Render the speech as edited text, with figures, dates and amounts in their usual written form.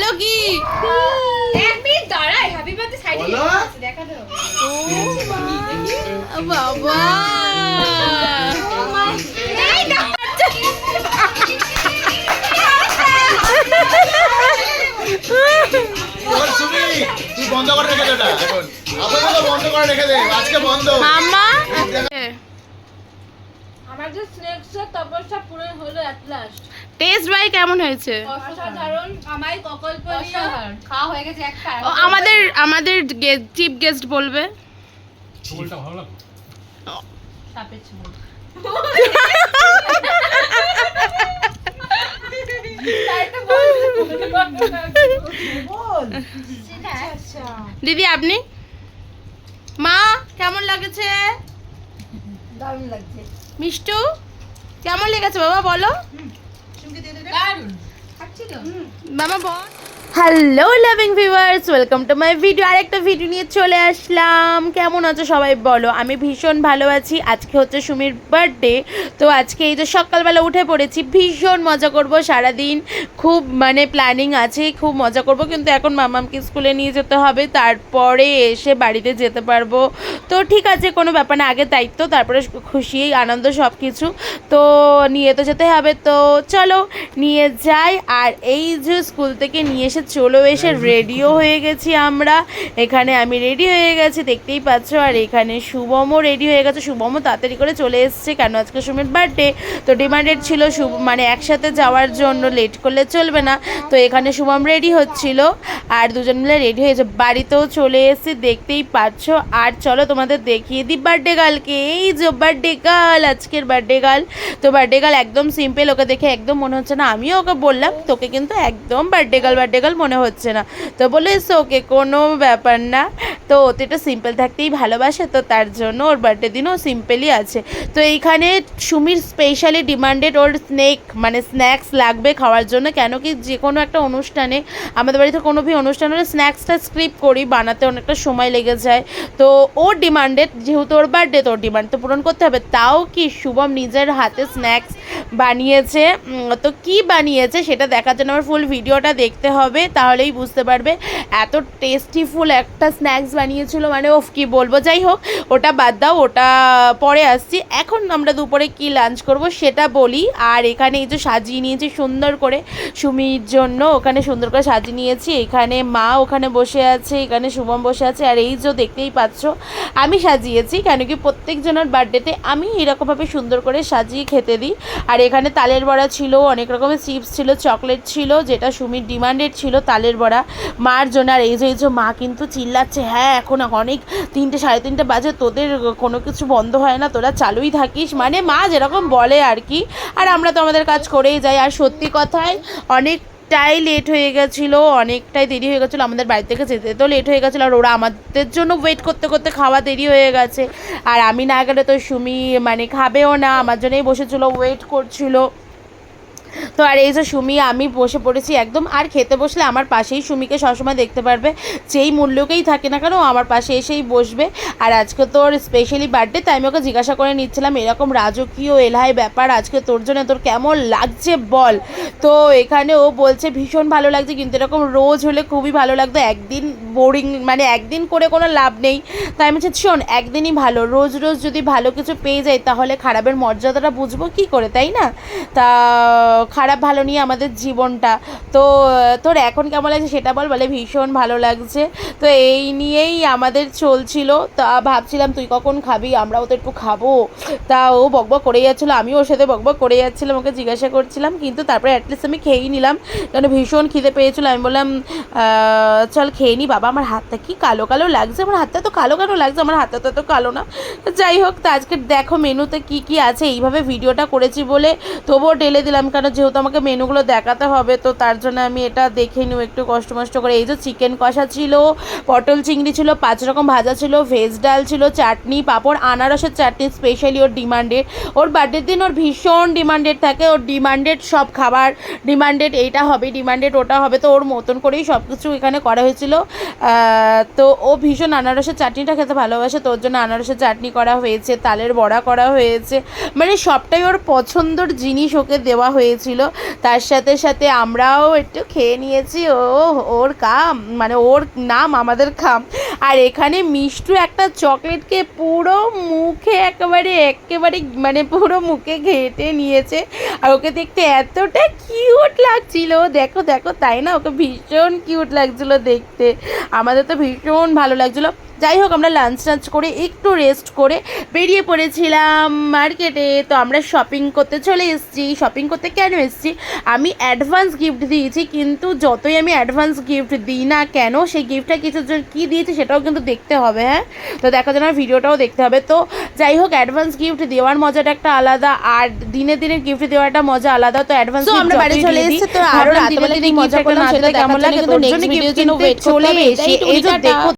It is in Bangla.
বলো কি? এক মিনিট দাঁড়াই, হ্যাপি বার্থডে সাইডে দেখা দাও। ও বাবা, এই না সুমি, তুই বন্ধ করে রেখে দে এটা এখন। আপাতত বন্ধ করে রেখে দে, আজকে বন্ধ। মাম্মা আমার যে স্ন্যাক্সের তপস্যা পুরো হলো এট লাস্ট। টেস্ট ভাই কেমন হয়েছে? অসাধারণ, আমায় কল্পনীয়। খাওয়া হয়ে গেছে একটা। ও, আমাদের চিফ গেস্ট বলবে। ঝোলটা ভালো লাগে। সাপের ঝোল। দিদি আপনি? মা কেমন লাগছে? দারুণ লাগছে। মিষ্টু কেমন লেগেছে বাবা বলো? দারুণ খাচ্ছি তো। মামা বল। Hello loving viewers, welcome to my video. আরেকটা ভিডিও নিয়ে চলে আসলাম। কেমন আছো সবাই বলো? আমি ভীষণ ভালো আছি। আজকে হচ্ছে সুমির বার্থডে, তো আজকে এই যে সকালবেলা উঠে পড়েছি, ভীষণ মজা করব সারাদিন। খুব মানে প্ল্যানিং আছে, খুব মজা করব, কিন্তু এখন মামামকে স্কুলে নিয়ে যেতে হবে, তারপরে এসে বাড়িতে যেতে পারবো। তো ঠিক আছে, কোনো ব্যাপার না, আগে দায়িত্ব তারপরে খুশি আনন্দ সব কিছু তো নিয়ে তো যেতে হবে। তো চলো নিয়ে যাই। আর এই যে স্কুল থেকে নিয়ে এসে চলো এসে রেডিও হয়ে গেছি আমরা। এখানে আমি রেডি হয়ে গেছি দেখতেই পাচ্ছ, আর এখানে শুভমও রেডি হয়ে গেছে। শুভমও তাড়াতাড়ি করে চলে এসছে, কেন আজকে সুমির বার্থডে, তো ডিমান্ডেড ছিল মানে একসাথে যাওয়ার জন্য, লেট করলে চলবে না। তো এখানে শুভম রেডি হচ্ছিল, আর দুজন মিলে রেডি হয়েছে। বাড়িতেও চলে এসেছি দেখতেই পাচ্ছ। আর চলো তোমাদের দেখিয়ে দিই বার্থডে গার্লকে। এই যে বার্থডে গার্ল, আজকের বার্থডে গার্ল। তো বার্থডে গার্ল একদম সিম্পল, ওকে দেখে একদম মনে হচ্ছে না, আমিও ওকে বললাম তোকে কিন্তু একদম বার্থডে গার্ল মনে হচ্ছে না। তো বলে ওকে কোনো ব্যাপার না, তো ও তো এটা সিম্পল থাকতেই ভালোবাসে, তো তার জন্য ওর বার্থডে দিনও সিম্পলই আছে। তো এইখানে সুমির স্পেশালি ডিমান্ডেড ওর স্ন্যাক্স লাগবে খাওয়ার জন্য, কেন কি যে কোনো একটা অনুষ্ঠানে, আমাদের বাড়িতে কোনো ভি অনুষ্ঠান হলে স্ন্যাক্সটা স্ক্রিপ্ট করি, বানাতে অনেকটা সময় লেগে যায়। তো ওর ডিমান্ডেড, যেহেতু ওর বার্থডে, তো ওর ডিমান্ড তো পূরণ করতে হবে। তাও কি শুভম নিজের হাতে স্ন্যাক্স বানিয়েছে। তো কি বানিয়েছে সেটা দেখার জন্য আমার ফুল ভিডিওটা দেখতে হবে, তাহলেই বুঝতে পারবে। এত টেস্টিফুল একটা স্ন্যাক্স বানিয়েছিল, মানে ওফ কি বলবো। যাই হোক, ওটা বাদ দাও, ওটা পরে আসছি। এখন আমরা দুপুরে কি লাঞ্চ করব সেটা বলি। আর এখানে এই যে সাজিয়ে নিয়েছি সুন্দর করে সুমির জন্য, ওখানে সুন্দর করে সাজিয়ে নিয়েছি। এখানে মা ওখানে বসে আছে, এখানে শুভম বসে আছে, আর এই যে দেখতেই পাচ্ছ আমি সাজিয়েছি, কেন কি প্রত্যেকজনের বার্থডেতে আমি এরকমভাবে সুন্দর করে সাজিয়ে খেতে দিই। আর এখানে তালের বড়া ছিল, অনেক রকমের চিপস ছিল, চকলেট ছিল, যেটা সুমির ডিমান্ডেড ছিল তালের বড়া মার জন্য। আর এই যে মা কিন্তু চিল্লাচ্ছে, হ্যাঁ এখন অনেক 3টে 3:30 বাজে, তোদের কোনো কিছু বন্ধ হয় না, তোরা চালুই থাকিস, মানে মা যেরকম বলে আর কি। আর আমরা তো আমাদের কাজ করেই যাই। আর সত্যি কথায় অনেকটাই লেট হয়ে গেছিলো, অনেকটাই দেরি হয়ে গেছিলো, আমাদের বাড়ি থেকে যেতে তো লেট হয়ে গেছিলো, আর ওরা আমাদের জন্য ওয়েট করতে করতে খাওয়া দেরি হয়ে গেছে। আর আমি না গেলে তো সুমি খাবেও না, আমার জন্যই বসেছিলো, ওয়েট করছিলো। তো আর এই যে সুমি আমি বসে পড়েছি একদম। আর খেতে বসলে আমার পাশেই সুমিকে সবসময় দেখতে পারবে, যেই মূল্যকেই থাকে না কেন আমার পাশে এসেই বসবে। আর আজকে তোর স্পেশালি বার্থডে, তাই আমি ওকে জিজ্ঞাসা করে নিচ্ছিলাম এরকম রাজকীয় এলাহি ব্যাপার আজকে তোর জন্য, তোর কেমন লাগছে বল। তো এখানে ও বলছে ভীষণ ভালো লাগছে, কিন্তু এরকম রোজ হলে খুবই ভালো লাগতো, একদিন বোরিং, একদিন করে কোনো লাভ নেই। তাই আমি বলছি শোন, একদিনই ভালো, রোজ রোজ যদি ভালো কিছু পেয়ে যাই তাহলে খারাপের মর্যাদাটা বুঝবো কী করে, তাই না? তা খারাপ ভালো নিয়ে আমাদের জীবনটা। তো তোর এখন কেমন লাগছে সেটা বলে ভীষণ ভালো লাগছে। তো এই নিয়েই আমাদের চলছিল। তা ভাবছিলাম তুই কখন খাবি, আমরাও তো একটু খাবো। তা ও বকবক করে যাচ্ছিলো, আমিও ওর সাথে বকবক করে যাচ্ছিলাম, ওকে জিজ্ঞাসা করছিলাম, কিন্তু তারপরে অ্যাটলিস্ট আমি খেয়েই নিলাম, কারণ ভীষণ খিদে পেয়েছিলো। আমি বললাম চল খেয়ে নি। বাবা আমার হাতটা কি কালো কালো লাগছে, আমার হাতটা তো কালো কালো লাগছে, আমার হাতটা তো কালো না। যাই হোক, তো আজকে দেখো মেনুতে কি কি আছে, এইভাবে ভিডিওটা করেছি বলে তবুও ঢেলে দিলাম, কারণ যেহেতু আমাকে মেনুগুলো দেখাতে হবে, তো তার জন্য আমি এটা দেখে নিই একটু কষ্ট মষ্ট করে। এই যে চিকেন কষা ছিল, পটল চিংড়ি ছিল, 5 রকম ভাজা ছিল, ভেজ ডাল ছিল, চাটনি, পাঁপড়, আনারসের চাটনি স্পেশালি ওর ডিমান্ডেড। ওর বার্থডের দিন ওর ভীষণ ডিমান্ডেড থাকে, ওর ডিমান্ডেড সব খাবার, ডিমান্ডেড এইটা হবে, ডিমান্ডেড ওটা হবে, তো ওর মতন করেই সব কিছু এখানে করা হয়েছিল। তো ও ভীষণ আনারসের চাটনিটা খেতে ভালোবাসে, তোর জন্য আনারসের চাটনি করা হয়েছে, তালের বড়া করা হয়েছে, সবটাই ওর পছন্দর জিনিস ওকে দেওয়া হয়েছে। দিয়েছিল, তার সাথে সাথে আমরাও একটু খেয়ে নিয়েছি। ওর কাম মানে ওর নাম আমাদের খাম। আর এখানে মিষ্টু একটা চকলেটকে পুরো মুখে একেবারে মানে পুরো মুখে ঘেঁটে নিয়েছে। আর ওকে দেখতে এতটা কিউট লাগছিল, দেখো দেখো, তাই না? ওকে ভীষণ কিউট লাগছিল দেখতে, আমাদের তো ভীষণ ভালো লাগছিলো। যাই হোক, আমরা লাঞ্চ টাঞ্চ করে একটু রেস্ট করে বেরিয়ে পড়েছিলাম মার্কেটে। তো আমরা শপিং করতে চলে এসেছি। শপিং করতে কেন এসেছি? আমি অ্যাডভান্স গিফট দিয়েছি, কিন্তু যতই আমি অ্যাডভান্স গিফট দিই না কেন, সেই গিফটটা কিছুর জন্য কী দিয়েছি সেটাও কিন্তু দেখতে হবে। হ্যাঁ, তো দেখার জন্য ভিডিওটাও দেখতে হবে। তো যাই হোক, অ্যাডভান্স গিফট দেওয়ার মজাটা একটা আলাদা, আর দিনে দিনে গিফট দেওয়াটা মজা আলাদা। তো অ্যাডভান্স আমরা বাড়ি চলে এসেছি, তো আরও রাতেবেলা মজা করলাম, সেটা কেমন লাগে তোর জন্য গিফট চলে এসে এই যে দেখো